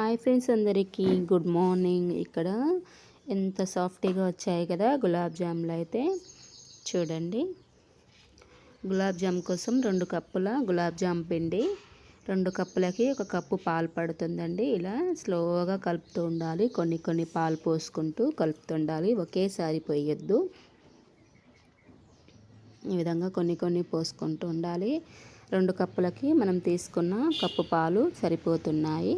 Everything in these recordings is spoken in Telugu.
హాయ్ ఫ్రెండ్స్, అందరికీ గుడ్ మార్నింగ్. ఇక్కడ ఎంత సాఫ్ట్గా వచ్చాయి కదా గులాబ్ జాములు. అయితే చూడండి, గులాబ్ జామ్ కోసం 2 కప్పుల గులాబ్ జామ్ పిండి, 2 కప్పులకి 1 కప్పు పాలు పడుతుందండి. ఇలా స్లోగా కలుపుతూ ఉండాలి. కొన్ని పాలు పోసుకుంటూ కలుపుతుండాలి, ఒకేసారి పోయొద్దు. ఈ విధంగా కొన్ని పోసుకుంటూ ఉండాలి. 2 కప్పులకి మనం తీసుకున్న కప్పు పాలు సరిపోతున్నాయి.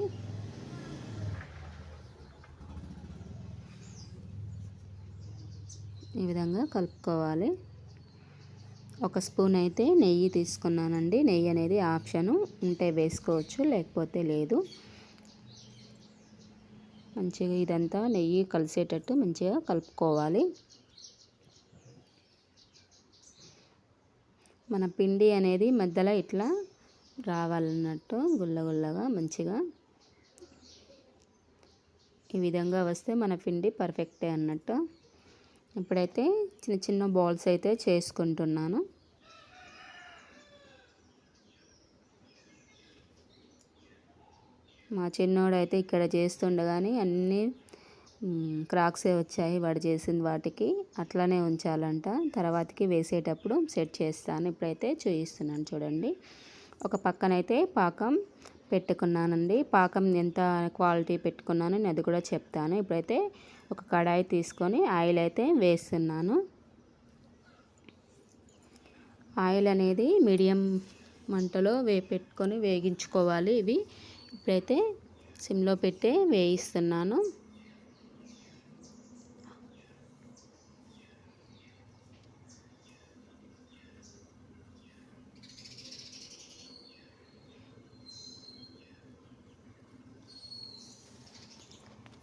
ఈ విధంగా కలుపుకోవాలి. 1 స్పూన్ అయితే నెయ్యి తీసుకున్నానండి. నెయ్యి అనేది ఆప్షను, ఉంటే వేసుకోవచ్చు, లేకపోతే లేదు. మంచిగా ఇదంతా నెయ్యి కలిసేటట్టు మంచిగా కలుపుకోవాలి. మన పిండి అనేది మధ్యలో ఇట్లా రావాలన్నట్టు, గుల్లగా మంచిగా ఈ విధంగా వస్తే మన పిండి పర్ఫెక్టే అన్నట్టు. ఇప్పుడైతే చిన్న బాల్స్ అయితే చేసుకుంటున్నాను. మా చిన్నోడైతే ఇక్కడ చేస్తుండగానే అన్నీ క్రాక్సే వచ్చాయి వాడు చేసిన వాటికి. అట్లానే ఉంచాలంట, తర్వాతకి వేసేటప్పుడు సెట్ చేస్తాను. ఇప్పుడైతే చూపిస్తున్నాను చూడండి. ఒక పక్కనైతే పాకం పెట్టుకున్నానండి. పాకం ఎంత క్వాలిటీ పెట్టుకున్నాను అది కూడా చెప్తాను. ఇప్పుడైతే ఒక కడాయి తీసుకొని ఆయిల్ అయితే వేస్తున్నాను. ఆయిల్ అనేది మీడియం మంటలో పెట్టుకొని వేగించుకోవాలి. ఇవి ఇప్పుడైతే సిమ్లో పెట్టి వేయిస్తున్నాను.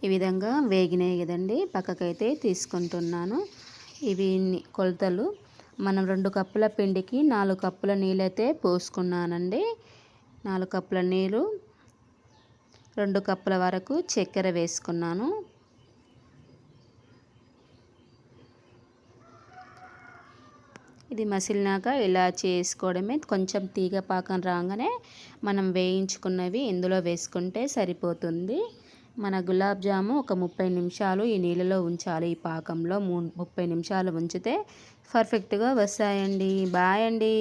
ఈ విధంగా వేగినాయి కదండి, పక్కకైతే తీసుకుంటున్నాను. ఇవి కొలతలు మనం 2 కప్పుల పిండికి 4 కప్పుల నీళ్ళైతే పోసుకున్నానండి. 4 కప్పుల నీళ్ళు, 2 కప్పుల వరకు చక్కెర వేసుకున్నాను. ఇది మసిలినాక ఇలా చేసుకోవడమే. కొంచెం తీగ పాకం రాగానే మనం వేయించుకున్నవి ఇందులో వేసుకుంటే సరిపోతుంది. మన గులాబ్ జాము ఒక 30 నిమిషాలు ఈ నీళ్ళలో ఉంచాలి. ఈ పాకంలో 30 నిమిషాలు ఉంచితే పర్ఫెక్ట్గా వస్తాయండి. బాయ్ అండి.